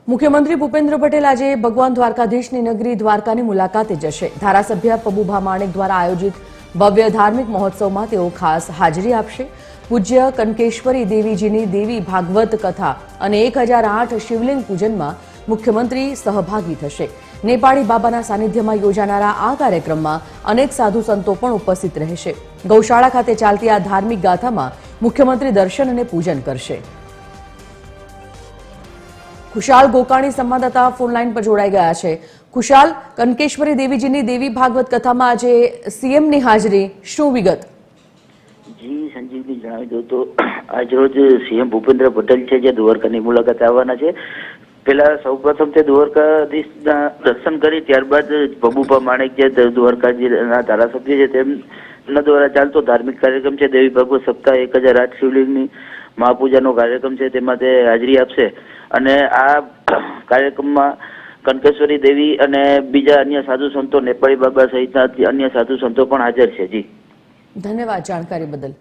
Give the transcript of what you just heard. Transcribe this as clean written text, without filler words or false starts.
મુખ્યમંત્રી ભૂપેન્દ્ર પટેલ આજે ભગવાન દ્વારકાધીશની નગરી દ્વારકાની મુલાકાતે જશે। ધારાસભ્ય પબુભા માણેક દ્વારા આયોજિત ભવ્ય ધાર્મિક મહોત્સવમાં તેઓ ખાસ હાજરી આપશે। પૂજ્ય કનકેશ્વરી દેવીજીની દેવી ભાગવત કથા અને 1008 શિવલિંગ પૂજનમાં મુખ્યમંત્રી સહભાગી થશે। નેપાળી બાબાના સાનિધ્યમાં યોજાનારા આ કાર્યક્રમમાં અનેક સાધુ સંતો પણ ઉપસ્થિત રહેશે। ગૌશાળા ખાતે ચાલતી આ ધાર્મિક ગાથામાં મુખ્યમંત્રી દર્શન અને પૂજન કરશે। खुशाल गोकाणी संवाददाता फोनलाइन पर जोड़ाई गया है। खुशाल, कनकेश्वरी देवीजीनी देवी भागवत कथा में आज सीएम ની હાજરી, શું વિગત? જી સંજીવની જણાવી દો તો આજ રોજ સીએમ ભૂપેન્દ્ર પટેલ છે જે દ્વારકાની મુલાકાતે આવવાના છે। પેલા સૌપ્રથમ તે દ્વારકાધીશના દર્શન કરી ત્યારબાદ પબુભા માણેક જે દ્વારકાજીના ધારાસભ્ય છે તેમના દ્વારા ચાલતો ધાર્મિક કાર્યક્રમ છે દેવી ભાગવત સપ્તાહ 1008 શિવલિંગની મહાપૂજાનો કાર્યક્રમ છે તેમાં તે હાજરી આપશે અને આ કાર્યક્રમમાં કનકેશ્વરી દેવી અને બીજા અન્ય સાધુ સંતો નેપાળી બાબા સહિતના અન્ય સાધુ સંતો પણ હાજર છે। જી ધન્યવાદ જાણકારી બદલ।